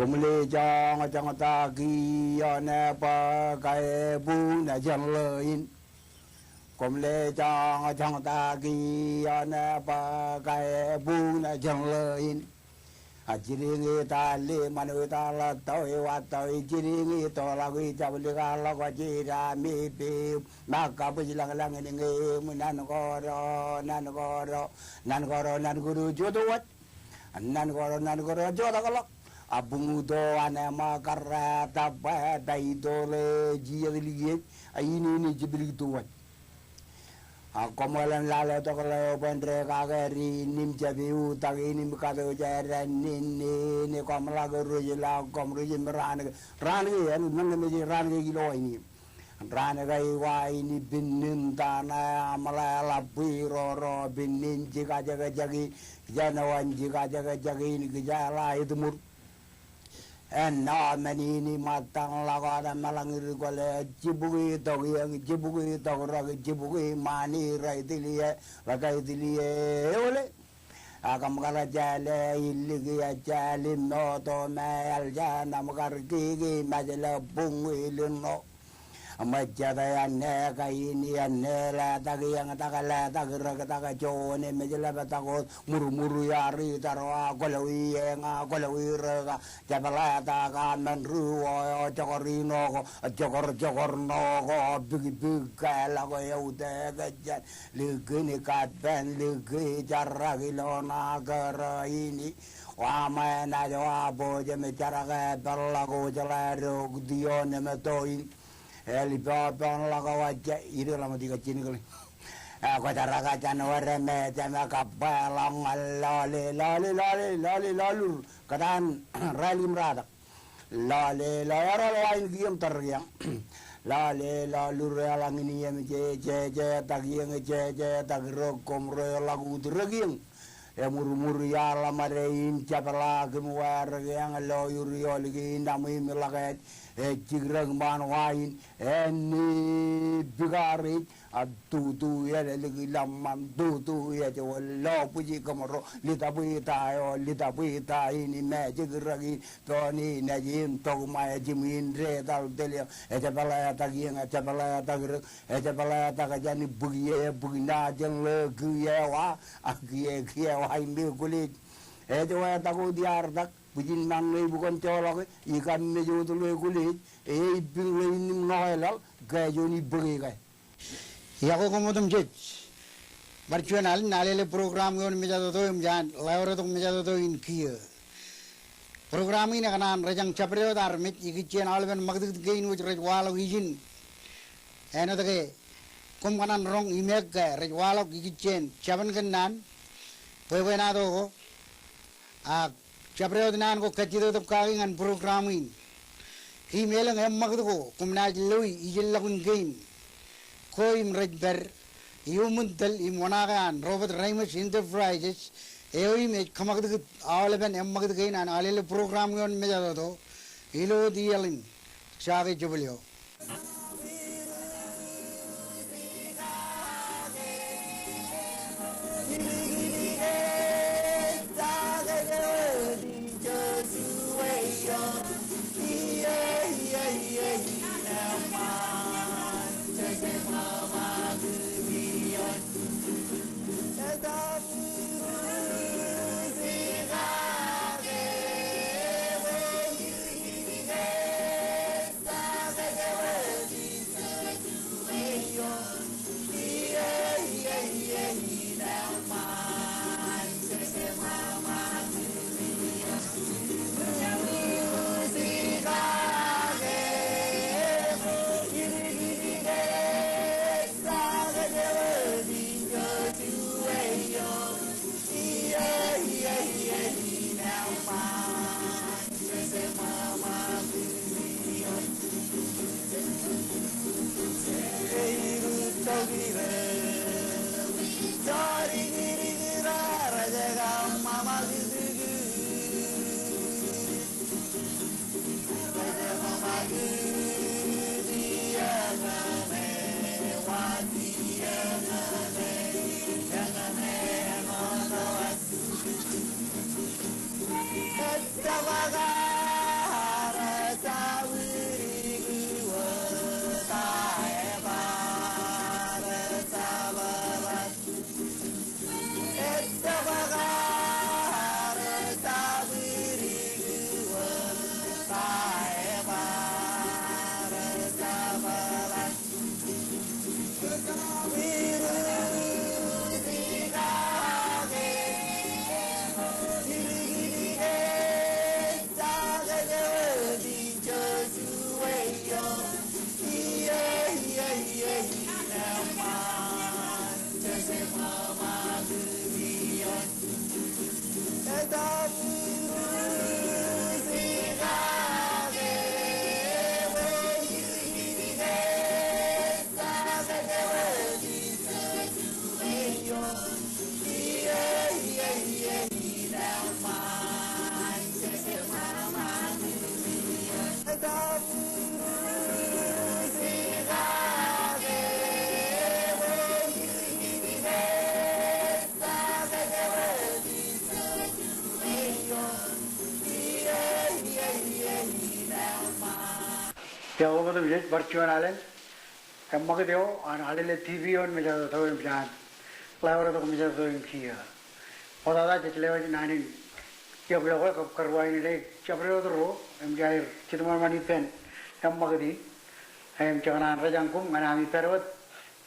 Kumle jang ta ki ne pa kai bu na jang le in. Kumle jang ta ki ne pa kai bu na jang le in. A jiringi ta li manu ta la toi wa toi jiringi to la wi ta li ga la ko ji ra mi pi ma ka bu ji lang lang ni ngi mu nan go ro nan guru jo do wat nan go ro jo da ga la abung do ane ma karra ta ba dai do le ji li ye ai ni jibri do wat Komolan lalo to kalau pendre kageri nim jabi utang ini muka tu jaran ni komala guru jela komru jemran ran ke anu nang meji ran ke kilo ini ran ke wa ini binin tanah amala lapi ro binin jika jaga jagi janawan jika jaga jagi ini gejala itu mur mani ni matang lagada malangir gole jibugi to rag jibugi mani rai dilie lagai dilie ole agam kala jale iligi ya jale no to mal jana magar gigi majala bungi lino majada ya ne kai ni ya ne la tagi yang takala tagira taga jone majala batago muru yari tarwa golawi nga golawi raga jabala taga menru jokorino jokor no go big kala go yaude gajan ligini katben ligi jaragi lona gara ini wa mana jo boje me jaraga balago jalaro dione metoin Eli pon la kawaja ire la mati kacini kali. Aku cara kaca nuara me jama kapalang lalu katan rally merada. Lale lain giam teriang. Lalu relang ini yang je tagiang je tagirokom lagu tergiang. Muru ya la marein capala kemuar yang loyur lagi namai melakat cigrang manwain ni bigari tu ya lagi lamam tu ya jawal puji kamaro lita buita ini me cigragi to ni najim to ma jimin re dal delia capala tagir tagajani bugina jeng legi ya wa wahai mi kulit jawab tahu diardak bujin nang le bukan colok ikan me jo tu le kulit bing le ni noelal gaya jo ni bagi gaya ya ko komodum jej virtual nalele program yon me jado to jan laure to me jado to in kiye program ini kanan rajang chapre dar mit iki chen alben magdik gein wuj raj walo ijin eno de kum kanan rong imek ga raj walo iki chen chaban kanan Pwede na to Chapreo dinan ko kachito to kagingan programin. Email ang magdo ko kumna lui ijil lakun gain. Ko im redber iumuntal imwanakan Robert Ramos Enterprises im kamagdo awalaban magdo gain an alele program yon meja to ilo dialin sabi jubilyo. Jauh tu jadi berjualan, emang kita ada le TV on macam tu yang jangan, lewat tu macam tu yang kia. Pada dah jadi lewat nani, dia berlaku kerwa ini le, campur tu ro, em jahir, kita mana pen, emang kita, em jangan rajang kum, mana kami perwat,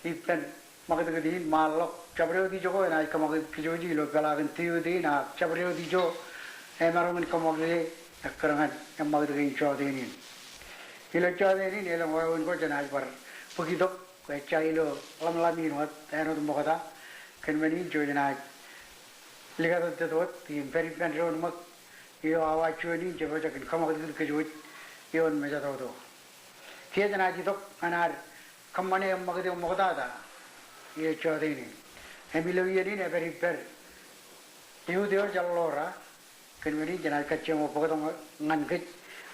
pen, mak kita di malok, campur tu joko, na ikan mak kita jadi lo kalakan tiu di, na campur tu joko, em orang ni kamu kita kerangan, emang kita insyaallah ini. Ilo cahaya ini nih, orang ko jenaz par, begitu, cahaya ilo, lam ini buat, ayat itu muka kan meni jo jenaz, lihat tu tuh, tim peripen ron mak, ilo awak cuci ini, coba cakap kamu itu kejuit, ilo macam tu. Dia jenaz itu, anar, kamu ni mak itu muka dah, ilo cahaya ini, emilo ini nih peripen, ilo dia jalan lora, kan meni jenaz kacang muka tu ngangkit,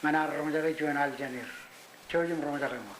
anar rumah jaga cuci nal janir. Coba rumah jaga mah.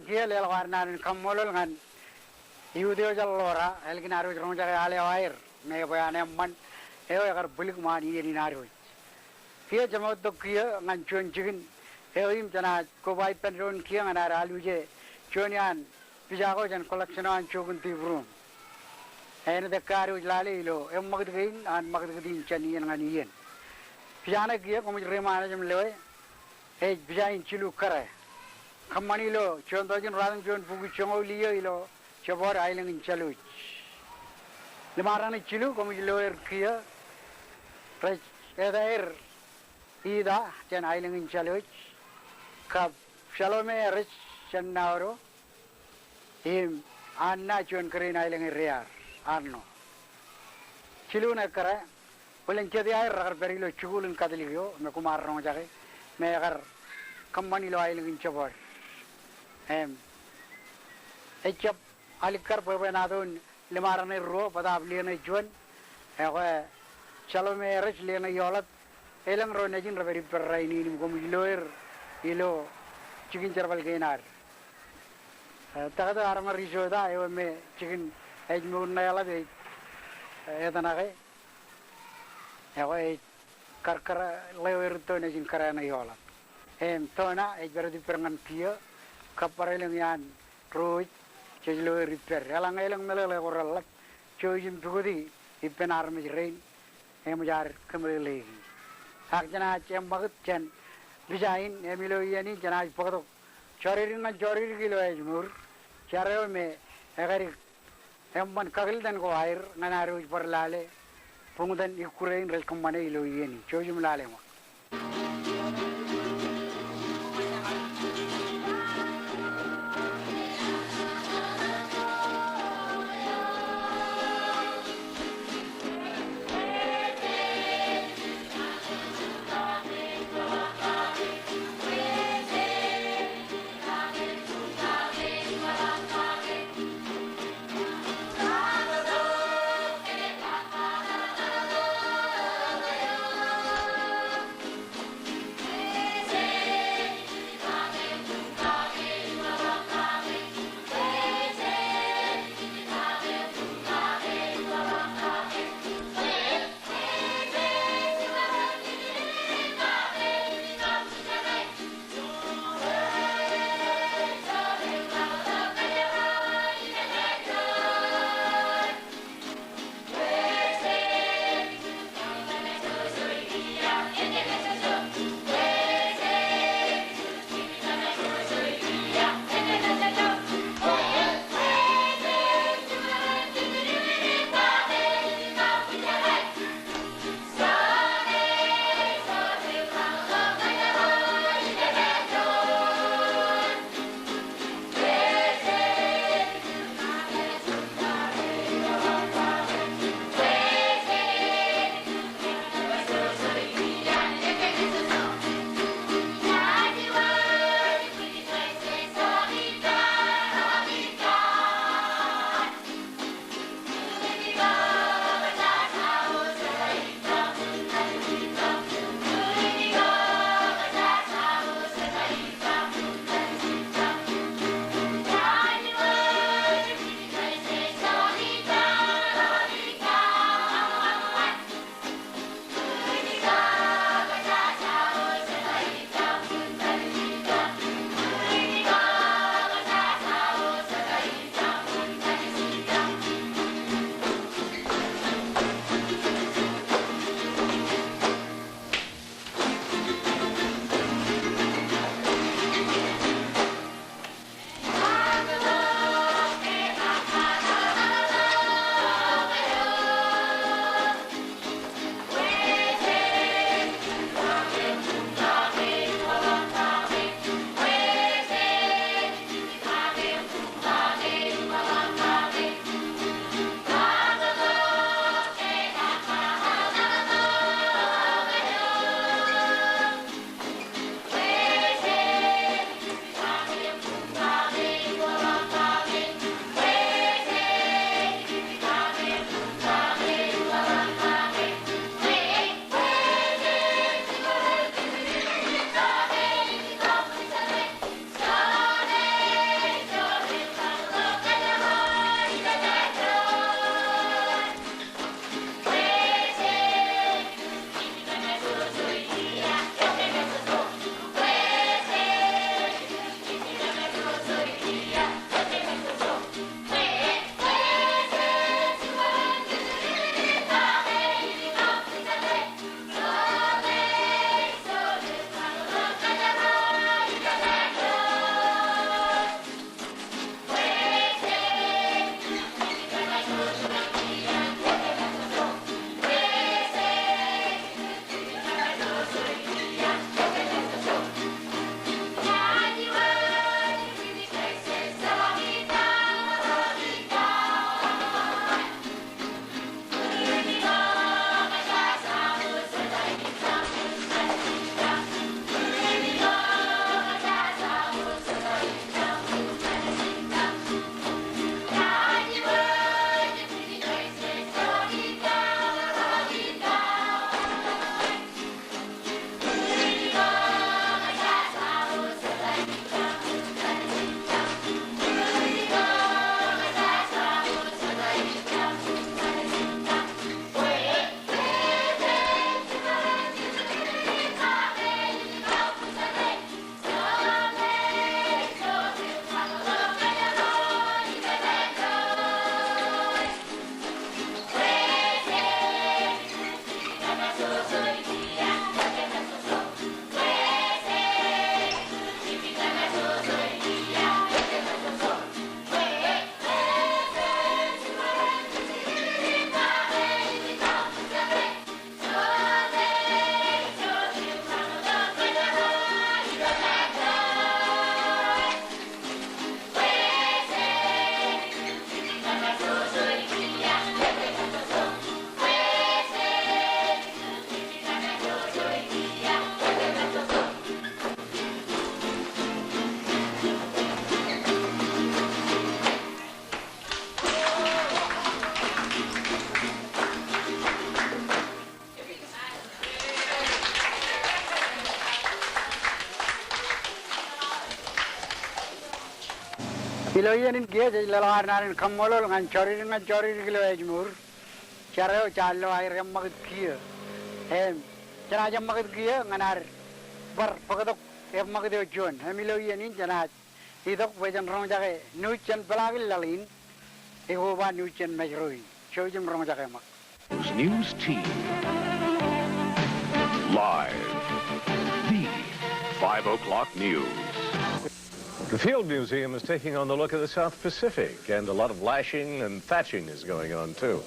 kia le warna kamolol ngan iudio jalora elgin aru ronja ale air me bayane man eo agar bulik mani ni naru kia jamot to kia ngan chon jigin eo im jana ko bai penron kia ngan ara aluje chonian pijago jan collection an chogun ti brum ene de karu lale lo em magd gain an magd gadin chani ngan yen pijana kia ko remana jam lewe e bijain chilu kare kamani lo chon dojin radan chon bugu chongo liyo ilo chabor ailing in chaluch limarana chilu ko lo er kia prech eder ida chen ailing in chaluch kap shalome rich chen nauro him anna chon kare ailing in rear arno chilu na kare pulen chedi ay ragar berilo chugulun kadliyo me kumar rong jage me agar kamani lo ailing in chabor echap alikar pebenadun limarane ro pada liene juan ewe chalo me rich liene yolat elang ro nejin raveri perraini ni kom iloer ilo chicken charbal gainar tagada armar rijoda ewe me chicken ejmun nayala de edanage ewe karkara lewer to nejin karana yolat tona ejberdi perangan kia kaparelang yan roy chejlo repair alang elang melele koralak chojim bugudi ipen arme rain emjar kamele hak jana chem bagut chen bijain emilo yani jana pagdo choririn na chorir kilo ejmur charo me agari emban kagil dan ko air nanaru parlale pungdan ikurein rel kamane ilo yani chojim lale ma Iloyan kia jelalar narin kamolol ngan cori kilo ejmur. Cara calo air yang maget kia. Cara jam maget kia nganar bar pakatok yang maget ojon. Iloyan ini janat. Idok wajan rong jaga nucen pelagil lalin. Ihoba nucen majroi. Chojum rong jaga mak. News team live. The 5 o'clock news. The Field Museum is taking on the look of the South Pacific, and a lot of lashing and thatching is going on, too.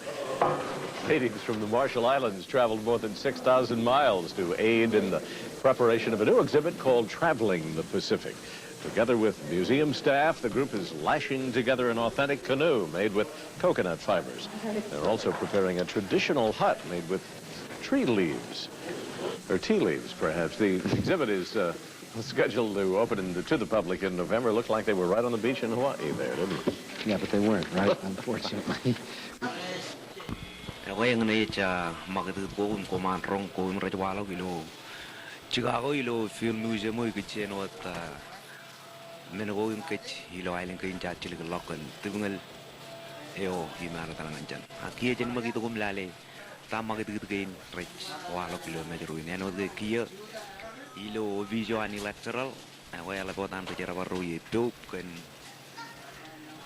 Paintings from the Marshall Islands traveled more than 6,000 miles to aid in the preparation of a new exhibit called Traveling the Pacific. Together with museum staff, the group is lashing together an authentic canoe made with coconut fibers. They're also preparing a traditional hut made with tree leaves, or tea leaves, perhaps. The exhibit is scheduled to open to the public in November. Looked like they were right on the beach in Hawaii there, didn't it? Yeah, but they weren't, right? Unfortunately. Chicago ilo film museum mo ikitchen wat menego yung kich ilo island kain chachil ke lokan tibungal eo himara talangan jan akia jen magito kumlale tama gitu kain rich walo kilometer ruin ano de kia ilo visual unilateral awal lapotan ke cara baru itu kan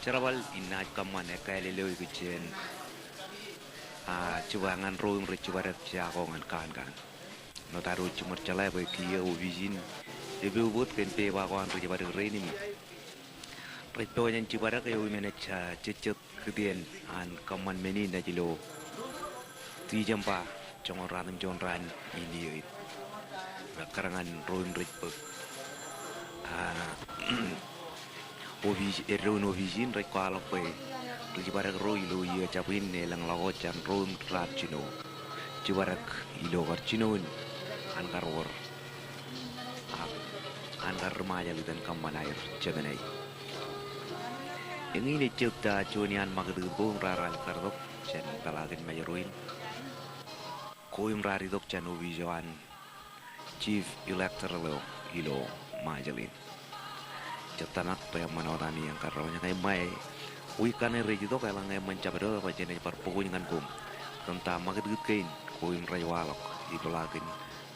cara bal inaj kaman ekale lo ikitchen cubangan ruin rich barat siakongan kan no taruh cuma celai bagi kia ubisin jadi buat kan pewa kawan kerja pada hari ini pewa yang cibara kaya manage cecet kemudian an kaman meni dah jilo 3 jam pa jongoran ini karangan roin rich ubisin rich kalau pe kerja pada roi lo ia capin nelang lawan jan roin rat cino cibarak ilo karcinon angkar war angkar remaja dan kaman air cemenai ini cipta cunian magdubung raral kardok jan talagin majeruin koim rari dok jan ubijoan chief electoral ilo majalin ciptanak to yang manawani yang karonya kay mai wikane rejido kay lang mencabado apa jene parpukunya kan kum tentang magdut kain koim rayawalok ito lagin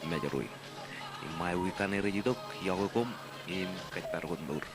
majeruin mai wikane rejidok yagokom in kaitargon bur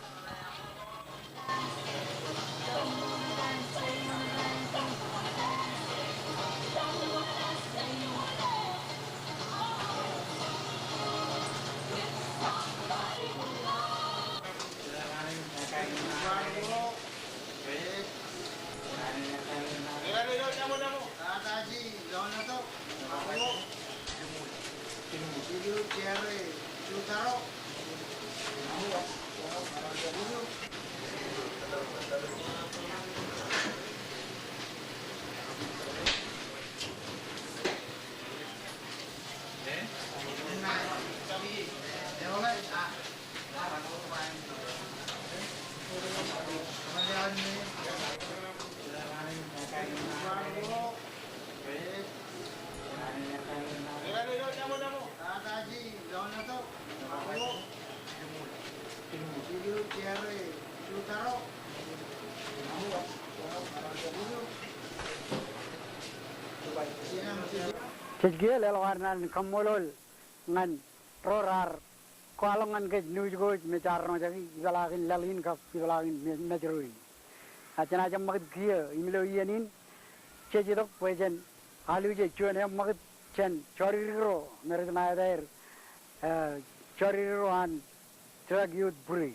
Cegel elwarnan kamolol ngan rorar kualongan ke nujgoj mecarno jadi galagin lalin kap galagin mejeruin acana jam maget kia imilo ianin cejidok pojen alu je cuan yang maget chen choriro meredna dair choriro an drug youth buri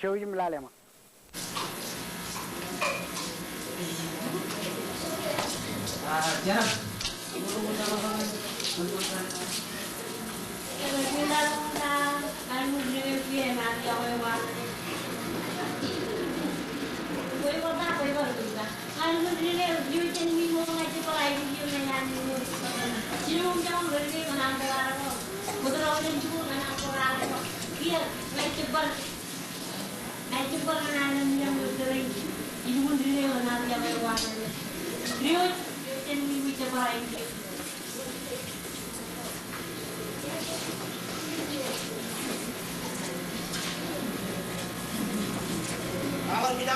chojim lalema jangan Kalau kita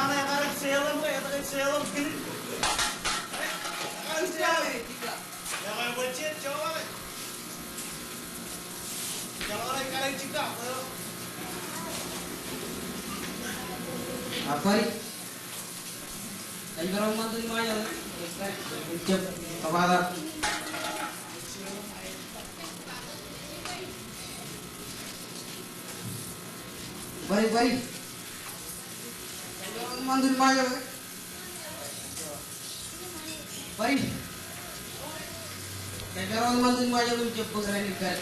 Apa ini? Ayo orang mantu ni maya, cep, apa ada? Bari. Ayo orang mantu ni maya, bari. Ayo orang mantu ni maya tu cep bergerak ni kan?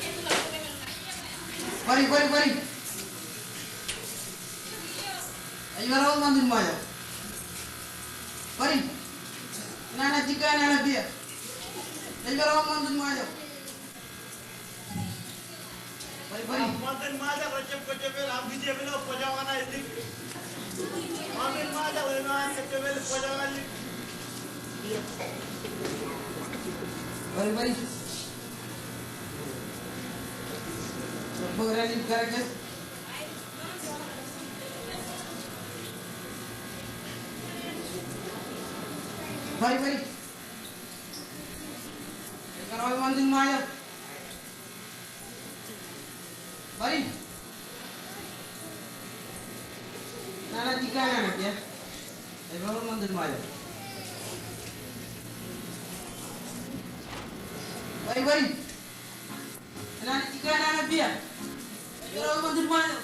Bari. Ayo orang mantu ni maya. Bari, nana jika nana biar, jadi orang mantan maja. Bari. Mantan maja kecep bel, abdi je bel, pajawana ini. Mantan maja bel, kecep bel, pajawana ini. Bari. Bergerak ni kerja. Bari. Kalau mantan maya. Bari. Nana jika nana ya. Kalau mantan maya. Bari. Nana jika nana dia. Kalau mantan maya.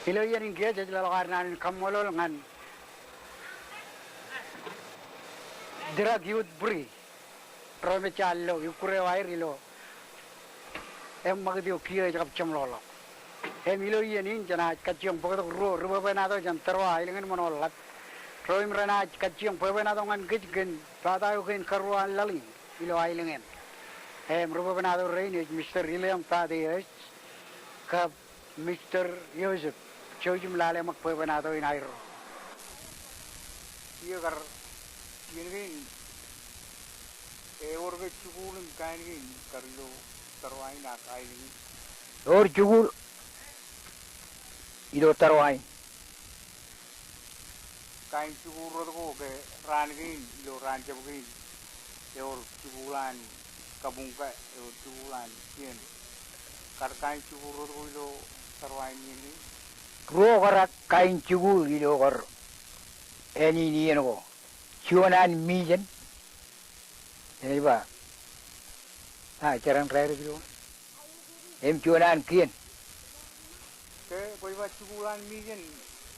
Ilo yan ingkaya jadi lalakaran kamolo ngan drug youth buri rome challo yukure wair ilo magdio kiyo jakap chamlolo ilo yan in jana kaciyong pagod ro benado jan terwa ilangan monolat roim rana kaciyong benado ngan gijgen patayo ken karwa lali ilo ilangan ro benado rein Mr. William Tadeyes ka Mr. Yosef Chojum lale mak benado in airo ये कर ये नहीं और के चुगुल काइन की कर लो तरवाई ना काइन और चुगुल इधर तरवाई kain siguro ko ke ranggin lo ranca begin yor cibulan kabungka yor cibulan yen kar kain siguro ko lo sarwain ini ro kara kain cigu ilo kor eni ni eno ciunan mijen ini ba jarang rare gitu em ciunan kian ke koi ba cibulan mijen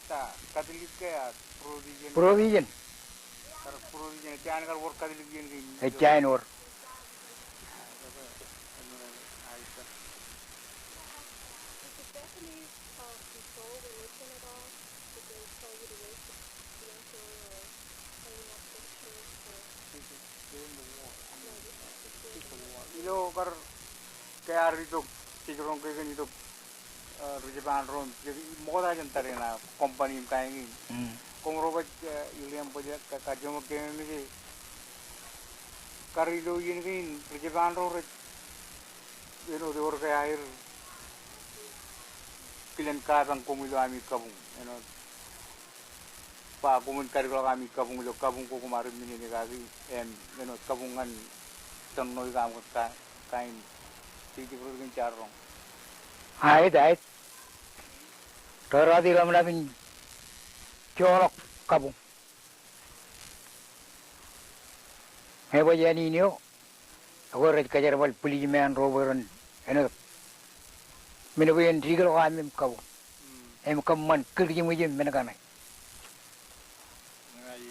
ta katilik ke provision kar provision tian kar work katilik yen chain or ilo kar kaya rito sigurong kaya ganito Rujapan ron jadi moda jantare na company kaingi kung robot iliam pojak kajong kaya ni karilo yin kin Rujapan ron ino de or kaya air kilen kabang kumilo ami kabung ino pa kumun karilo kami kabung lo kabung ko kumarin mini ni kagi ino kabungan tannoy kamu kain titi kurugin charong Ait. Teradi lam namin colok kabung. Hebo yani niyo. Ako red kajar bal puli man roberon. Ano? Minabuyan tigal ko amim kabung. Em kamman kirji mo jim minakanay.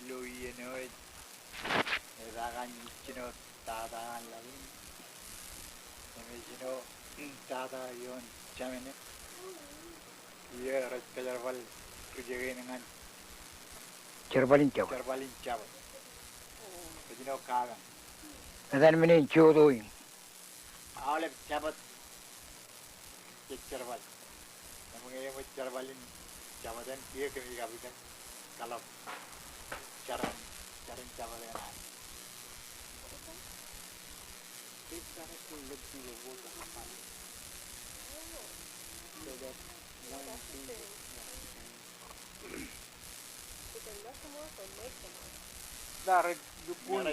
Ilo yeno ragan chino tadaan lagi. Chino tada yon chamene. Iya red kajar bal kerja dengan Cerbalin caw. terbalin cabut. Chino kagang. Nadan minin chodoing. Awalnya cabut cerbal. Namun yang cerbalin cabutan dia kami kapitan kalau cara cabut yang lain. Kita harus lebih lebih apa? Dari dukun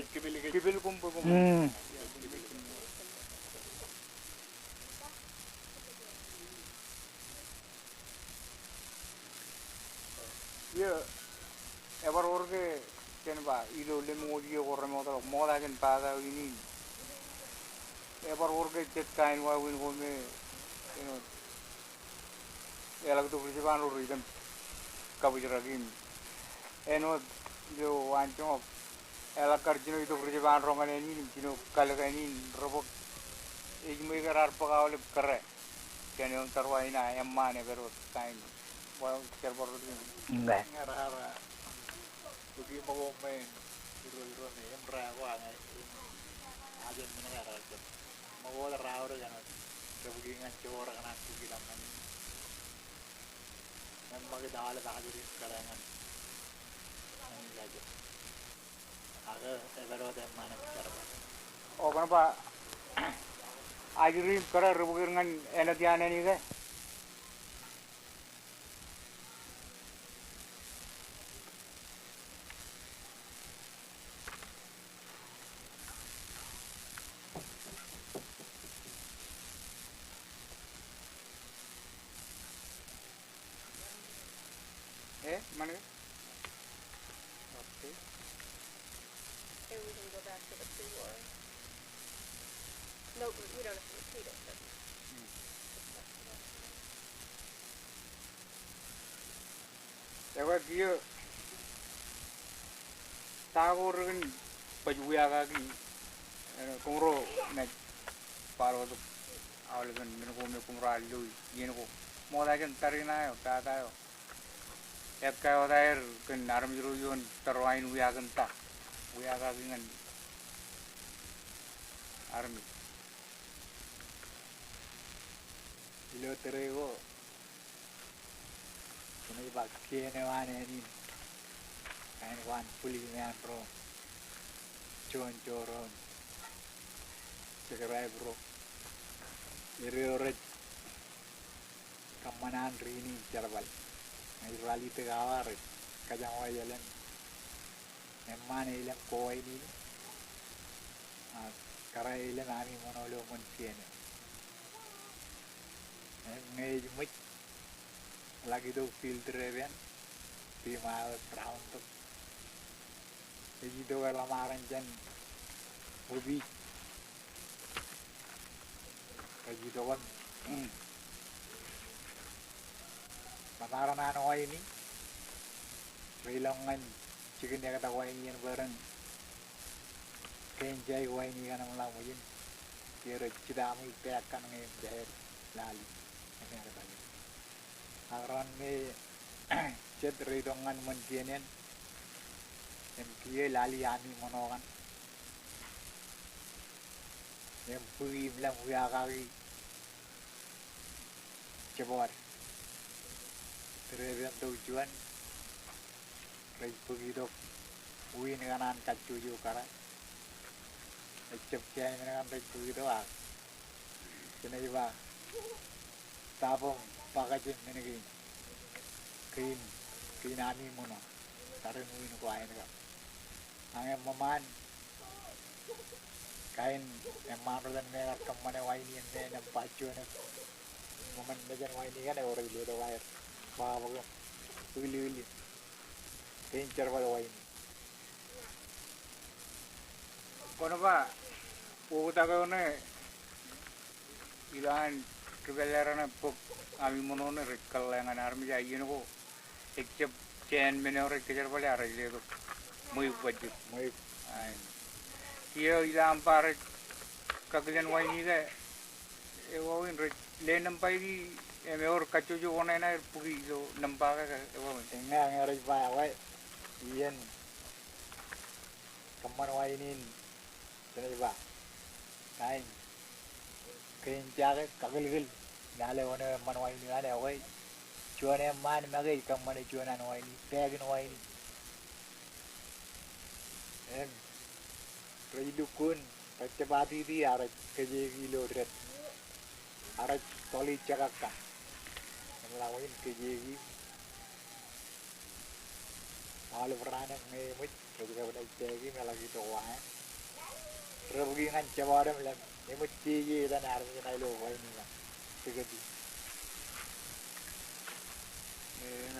kibil kumpul. Ya, ever orge kenapa? Ilo lemudi orang mau lagi pada ini. Ever orge cek kain wawin kome, elak tu persiapan lori dan kabujarakin. Eno jo wancong elak kerjino itu persiapan rongan ini, jino kalau ini robok, ijmui kerar pegawai kere, jadi orang terwaina yang mana berot kain. Wow, cerbor itu. Enggak. Ngara-ngara. Bagi mau main, iru-iru nih, yang berawal nih. Aja menengah aja. Mau rawur jangan. Bagi ngancur kan aku bilang kan. Memang kita ada hajirin kalangan. Ini aja. Agak evaluasi yang mana bicara. Oh kenapa? Hajirin karar bagi dengan energi ini kan? Mana? Okay. And we can go back to the pre-war. No, we don't have to repeat it, but. Ewa dia tahu orang pajuya kaki, kongro nak paru tu awal kan minum kongro alu, ini ko mau lagi tarina yo, kata yo. Kaya orang kan army rujuan terwain wiagan tak, wiaga dengan army. Ilo terego, ini bagian mana ini, kain wan pulih meandro, cuan-cuan, sekerai bro, iri orang kamanan rini cerbal. Irwali te gawar kajang wayalan emman ilang ko ini kara ilang ami monolo montiene ngay mit lagi do filter event di mal brown to jadi do lamaran jan hobi kaji do kan lamaran ano ini kailangan chicken dia kata wah ini yang barang kenjai wah ini kan malam mungkin kira cita amu ikat kan ngai jahir lali ini ada tadi aran me ced redongan mentienen yang kia lali ami monokan yang pui bilang pui akari cebor terus tujuan begitu uin kanan kacu juga karena cepnya dengan begitu ah kena juga tapong pakai ini kin ani mono tarik uin ko ain ka angin maman kain emang dan merah kemana waini ente nampak cuan momen bagian waini kan orang lihat air bawa uli Pincer pada wain. Kono ba, uta ko ne ilan kebelaran pok ami mono ne rekal yang army jayin ko except chain menore kejar pada arah itu muy budget muy kia ilan par kagalian wain ini ewo in lenam pai di emeor kacu jo kona na pugi jo nampak ka ewo tengah ngarai pa awai iyan kaman wainin kena ba kain jaga kagil nale one man waini ada awai cuane man magai kaman cuanan waini pegin waini redukun pacabati di ara keje kilo dret ara toli cakaka melawin keje Malu peranan ngemut, juga pada cegi melagi doa. Rebuki ngan cabaran melam, ngemut cegi dan artinya nailo ini lah, segede.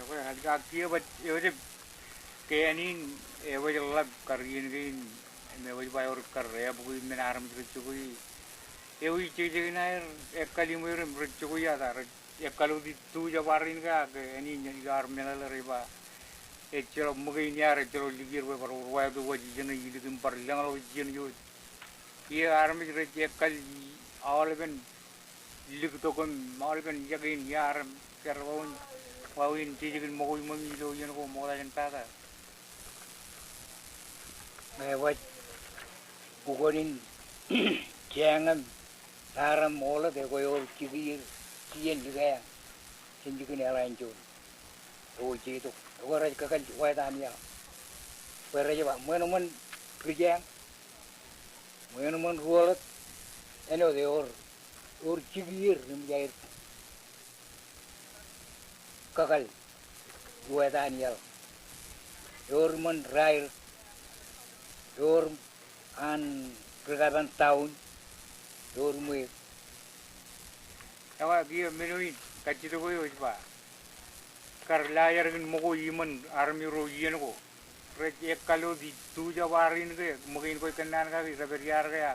Aku harga kia buat, ya kayak ini, aku jelek karyan kain, aku bayar karya, buku menaram bercukui. Aku cegi nair, ekali muir bercukui ada, ekalu itu jabarin ka, ini nyajar melala riba. Ecelo mungkin ya, ecelo ligir baru ruai tu wajib jenis ini tempar jangan lalu jenis itu. Ia army kerja kali awal kan lig tu kan awal kan jagain ya army kerwaun wawin tijikin mau mami itu yang kau mau layan pada. Mewah bukurin jangan aram mola deh kau yang cigir cian juga ya, cian lain tu. Oh itu. Orang kakak wajah ni ya, orang je pak, mana kerja, mana rualat, ini ada or cigir ni menjadi kakak wajah ni ya, or rail, or an perkataan tahun, or mui. Awak dia menuin kaji tu kau pak. Karlayar kan mau iman army rojian ko, rejek kalau di tu jawarin ke, mungkin kau kenal kan, seberjar ke,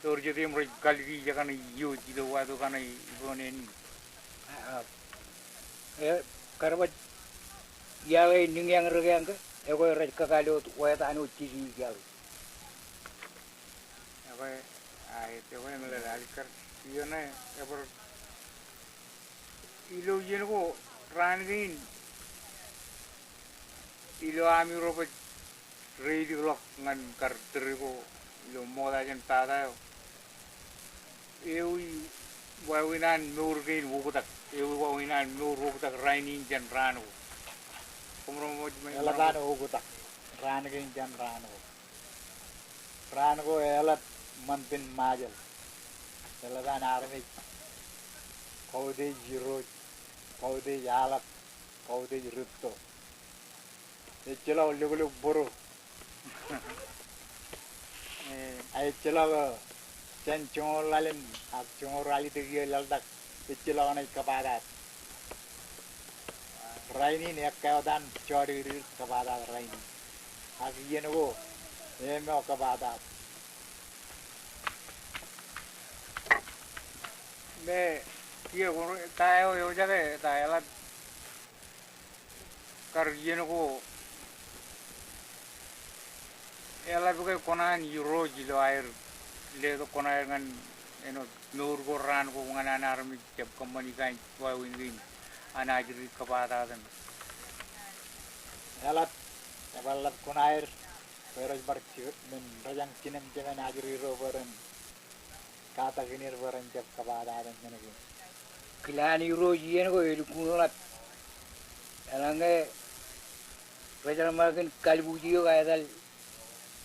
orang jadi mereka kali di jangan iu, itu waktu kan ibu ni. Karena ya ini yang regang ke, aku rejek kalau waktu anu cici jauh. Apa, itu yang melakukan kar, iya na, apa, ilo jen ko. Rangain ilo ami robot ready lock ngan karakter ko ilo moda jan tada ewi wawinan nurgain wukutak ewi wawinan nur wukutak rainin jan rano kumromo elat wukutak rangain jan rano elat manpin majal elatan army kau de jiro kau de jalak, kau de ruto. Ecelah lulu boro, Ay celo chen chungor lalin ak chungor lali tegi laldak celo na kapadat. Raini ne kawadan chori kapadat raini. Ak yeno emo kapadat. Me kia ko tayo yo jage tayo la kar yeno ko ela bukai konan euro jilo air le to konan ngan eno nur ko ran ko ngana armi cep company kain wa win ana jiri kapada dan elat ebalat konair beres bar men rajang kinem jemen ajiri ro beren kata ginir beren cep kapada dan menegi kilan euro yen ko el kulat elange rajang makin kalbujiyo kaidal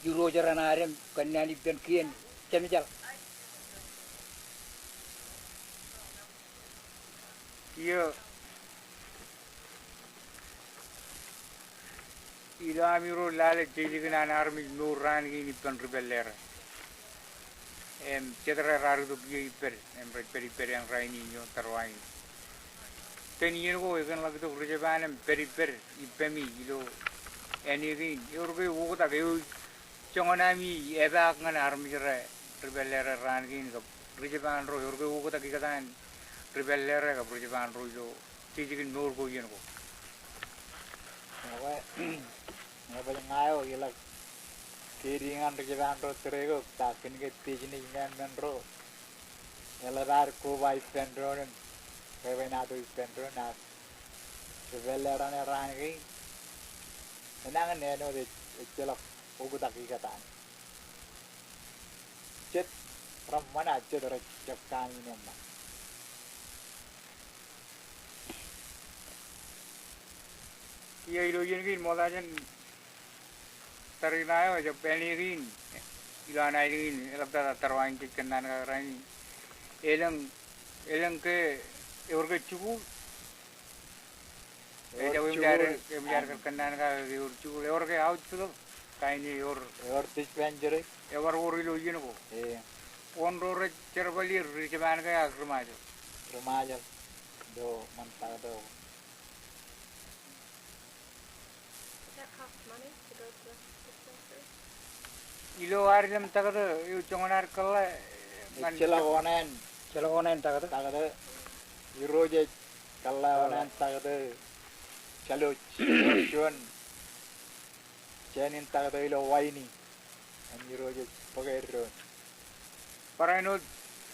Euro jaran arem kanani dan kian cemijal. Iya. Ila Euro lale jadi kena armi nuran ini pan rebeller. Cedera raru tu dia iper, peri yang raini yo terwain. Tenian ko ikan lagi tu kerja bahan peri ipemi ilo. Ini ni Euro ko wo tak yo Chongonami ebak ngan armi kere rebellere rangin ka prijiban ro yorgo ugo ta kikatan rebellere ka prijiban ro jo tijikin nur ko yen ko ngawa ngayo yela kiringan prijiban ro terego ta kin ke tijini men ro yela dar ko bai pendro nen kebe na do pendro na rebellere ne rangin enangan ne no de celok ugu tak ikatan. Cet ramana cedera cekkan ini mah. Iya ilo yen kin molajan tarinayo aja pelirin ilana ini elabda tarwain kenan karai elang ke eurke cubu jauh biar kenan ka cubu eurke out tuh kaini or dispenser ever ilo yen ko on rore cerbali rijaban ka remaja do mantap do That costs money to go to the dispensary? ilo arijam tagada yu chongonar kala chela onen tagada iroje kala onen tagada chalo chon Janin tagada ilo waini anjiro je pagero parano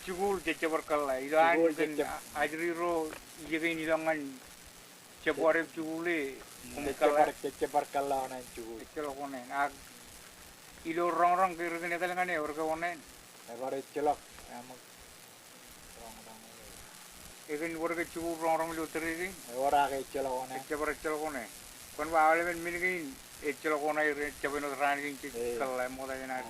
cugul je cebarkalla ilo an ajri ro yegin ilangan cebore cugule umkala cebarkalla onan cugul celo onen ag ilo rong kirgene kalangane orga onen bare celok am rong egin orga cugul rong lo terigi ora ke celo onen cebar celo onen kon wa ale men minigin Ecelo kona ire cabino ranking kalau moda jenar.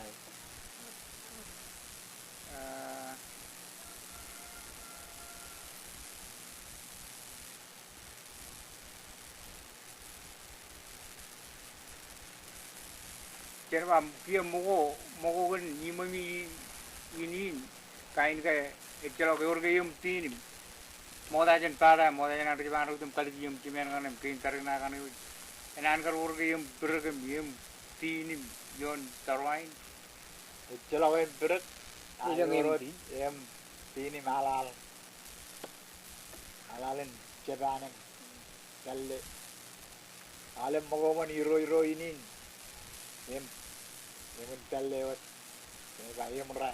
Jadi dia mogo kan imami ini kain kayak ecelo keluarga yang tini moda jen pada moda jenar di mana itu kali yang cimen kan kain tarina kan itu. Enan kar urge yum bergem yum tini yon tarwain jelawen berg yum tini malalin cebanen kalle alem mogoman iro ini yum kalle wat yum ra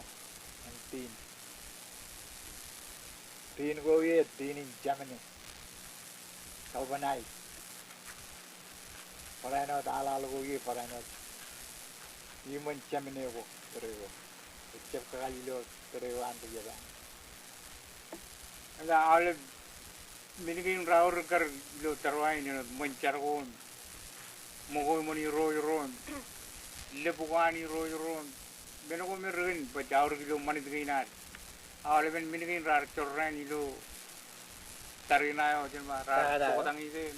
tin go ye tini jamane kalbanai Parano dalal ko ye parano. Iman chamine ko terego. Cep kalilo terego antu jeba. Anga ale minigin raur kar lo tarwain no manchar ko. Mogo moni ro. Lebuani ro. Beno ko merin pa jaur kilo manit ginar. Ale ben minigin rar chorran ilo tarina yo jen ma rar ko tangi ke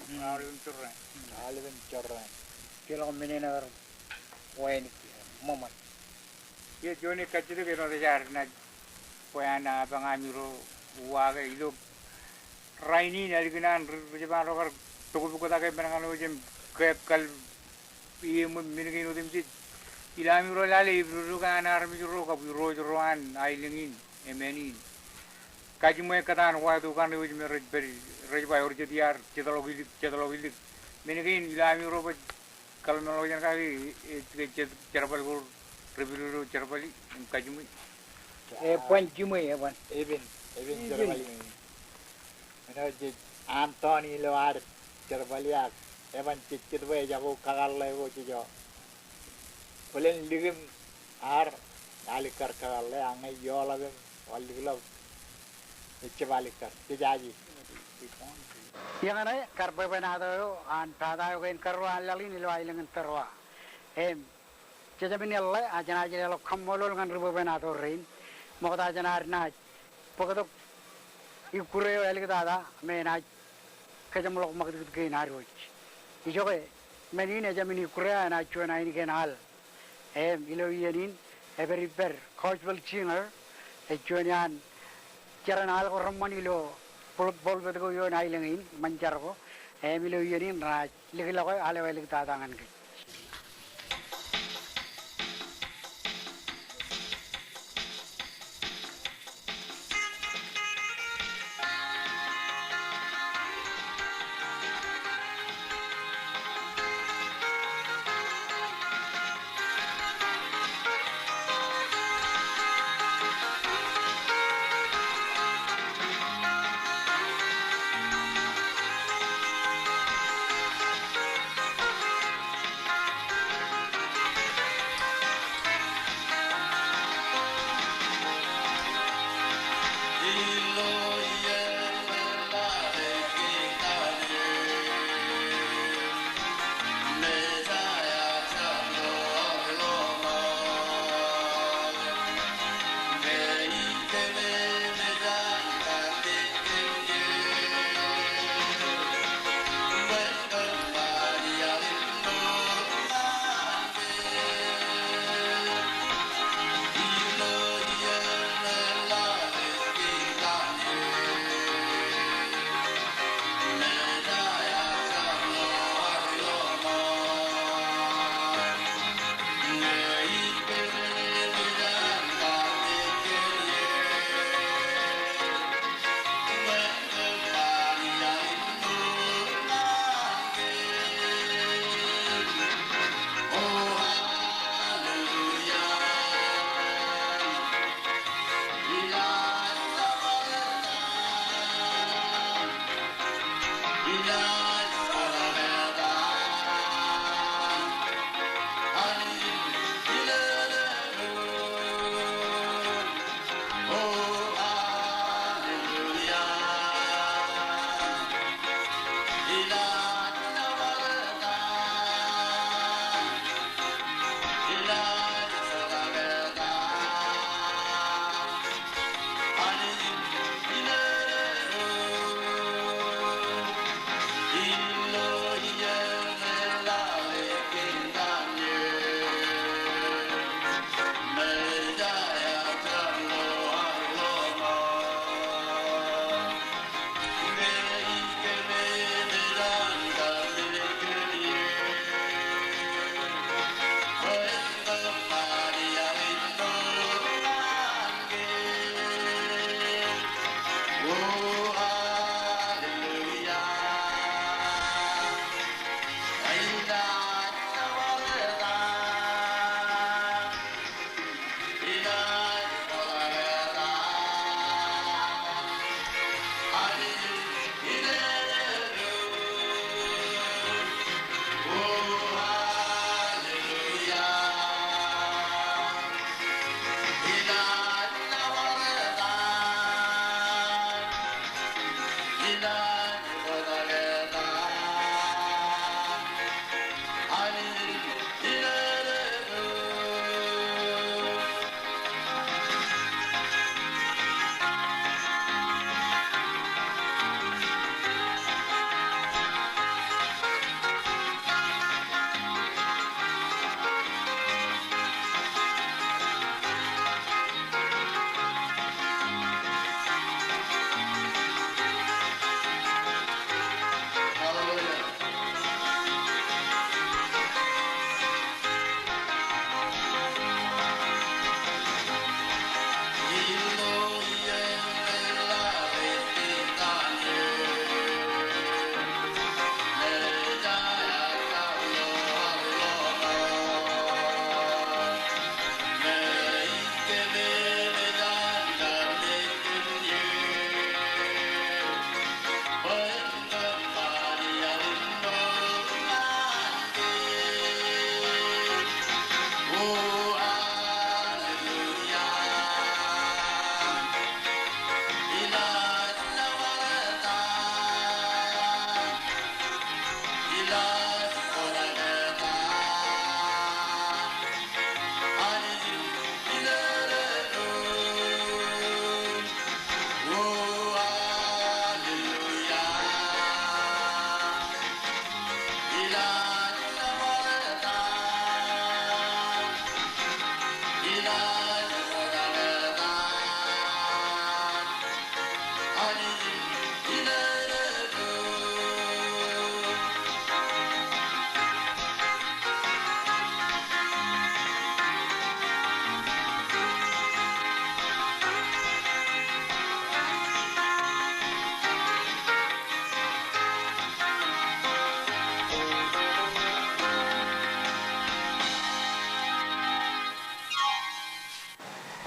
ale ben chorran. Kilo menena wain momen ye joni kacide ke no jar na poyana bangamiro waga ilo raini na dinan rejaban rogar tuku ko take benangalo jem kal iye minigi no dim ilamiro lale ibru kan armi ro ka biro roan ailingin emenin kajimoy katan wa du kan wi mer beri rejba yor jediar cetalogi minigi ilamiro ba kal no jan ka cerbal gur rebiru cerbali kajimoy panjimoy evan even cerbali mana je Antoni lewat cerbaliak evan cicit we jago kagal lewo cijo Polen ligim ar alikar kagalle angai yolagim waliglo ecvalikar tijaji yang ana karpe benado an tada gen karwa lalin ilwa ilengan terwa jajabin alle ajana ajelo khammolol ngan rubo benado rein moda janar na pokado ikure elik dada mena kajamlok magdut ge naroj ijoge menine jamini kure na chona ini genal Iloyanin, every bear, cultural singer, a Jonian, Charanal or Romanilo, Bolvedo, yon island, Manjaro, Iloyanin, Little Alevelic Tadangan.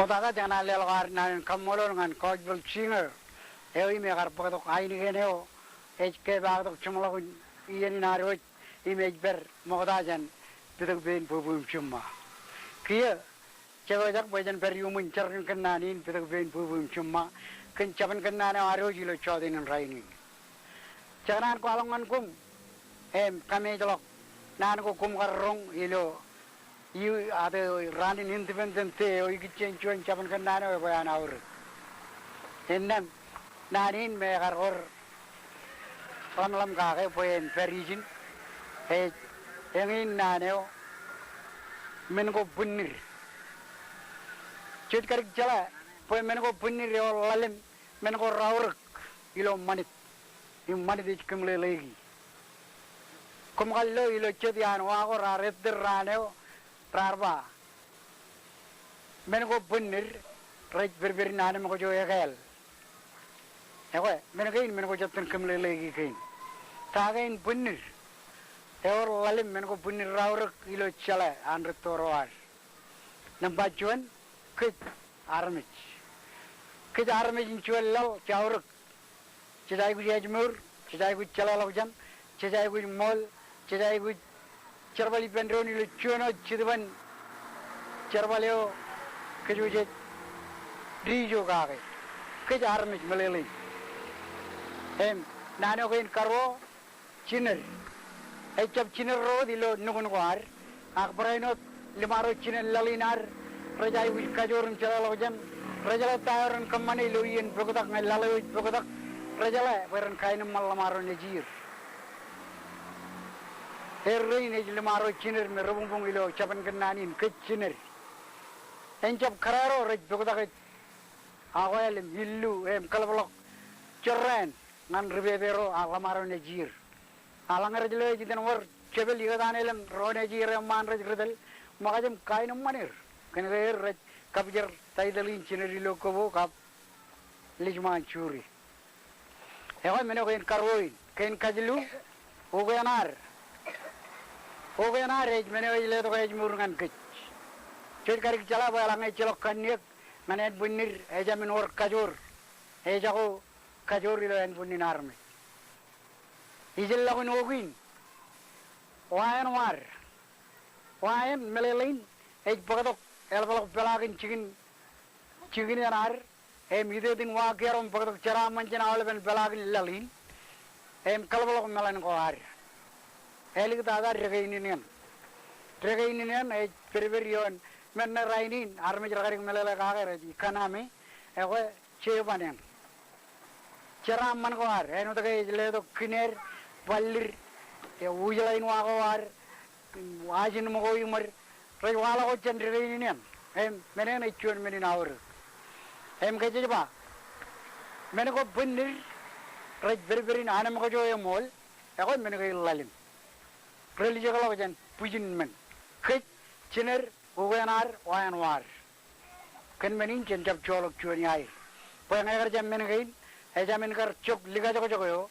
Otaga jangan lelgar nan kamolor ngan coach bel singer. Ewi me gar pokok aini geneo. HK bagdok chumlagun ieni naroj image ber modajan pidak ben pubum chumma. Kia cewajak bajan per yumun cerkin kenanin pidak ben pubum chumma. Kencapan kenana aroj ilo chodin rainin. Jangan kualongan kum. Kami jelok. Nan ko kum garrong ilo. You ada running independent te o ikicen chuan capan kenana bayan aur. Enam nanin me garor lam kake poen perijin. Engin naneo men ko bunir. Chet karik jala poen men ko bunir o lalim men ko raur ilo manit. Im manit ikimle lagi. Kum gallo ilo chedian wa ko raret raneo. Prarba, menko bunir, raj berberi nane menko jo egal. Ewe, menko jatuh kemle lagi kain. Tagain bunir, eor lalim menko bunir raur ilo chala andre toroar. Nampak cuan, kit armij incual lau cauruk. Cidai gu jajmur, cidai gu chala laujan, cidai gu mall, cidai gu Cerbali pendroni lu cuano ciduban cerbaleo kejujet dijo kage kejar armij meleli nano kain karwo ciner ecap ciner ro dilo nukun kuar akbarainot limaro ciner lalinar rajai wis kajorun ceralojan rajala tayoran kemani luyen begotak ngalalawi begotak rajala beran kain malamaro nejir Erroin ejlimaro ciner merubung ilo capan kenanin ke ciner. Encap kararo rej begotak awal milu kalablok cerren ngan rebebero alamaro nejir. Alang rejle jidan war cebel lihat anelam ro nejir man rej redel makajam kain manir. Kena rej kapjer taidalin ciner ilo kobo kap lijman curi. Ewan meno kain karwoin kain kajlu ugayanar. Oke na rej mene wajile to rej murungan kec. Ced karik cala balang celok kaniak manet bunir eja minor kajur. Eja ko kajur ilo en bunin arme. Ijil lagun ogin. Wayan war. Wayan melelain ej pagatok elbalok belagin chikin yanar. Ide ding wakiarom pagatok cara mancina awal ben belagin lalin. Kalbalok melan ko ar. Elik tada regainian periberion menna rainin arme jagarik melala kagere kaname ewe chebanen chera man ko ar eno to ke le to kiner ballir e ujalain wa ko ar wajin mo ko yumar re wala ko chen regainian menen e chon menin awr ke jeba men ko bunir re berberin anam ko jo emol ewe men ko lalim Religious kalau pujin men, kit ciner ugayanar wayan war, kan menin cencap colok cuani air. Poyang agar jam men kain, jamin kar cok liga joko joko yo,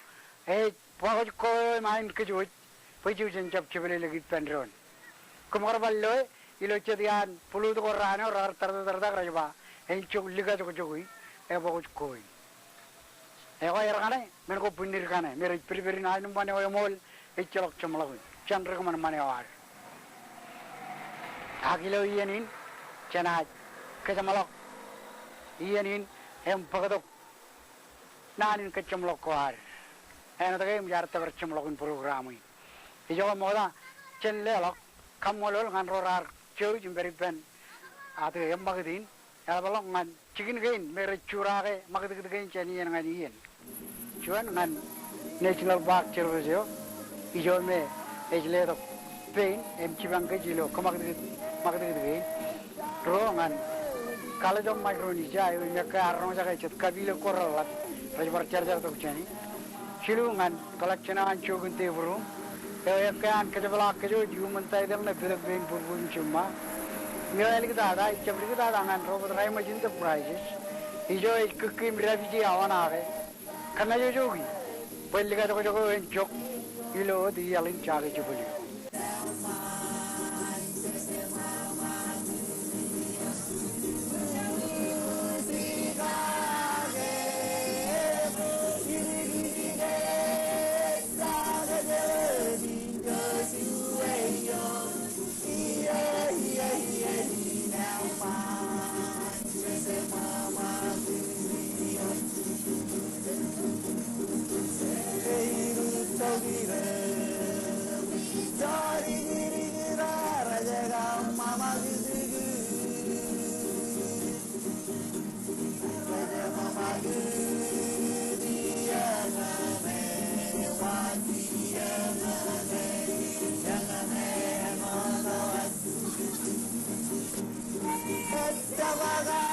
pokok kau main kejuj, puju cencap cebeli lagi pendron. Kemar ballo, ilo cedian puluh tu korane orang terda kerja, cok liga joko jokoi, pokok koi. Kau air kane, men ko punir kane, mere priberi naik numpane oyo mol, celok cemalagun. Chandra ko man manewar agilo yenin chanaj kejamalok yenin pagadok nanin kecamlok war eno tagay mujarta bercamlokun programi ijo moda chenlelok kamolol ngan rorar cheu jimberi pen atu magadin albalok ngan chikin gain mere curage magadig gain chaniyen ngan yen chuan ngan national park chervejo ijo me ejle to pain cibang ke jilo magdig gain rongan kalau jom Micronesia itu mereka arang saja cat kabila koralat rajbar charger to chani silungan collection an chogun te buru ya kan ke jabla ke jo human taidal na birak bein burbun chumma nilai kita ada cebri kita ada ngan robot rai majin te prices ijo ikkim ravi awan ave karena jo jogi pelli ka jo jok ilo di alin chage chubuli Javaga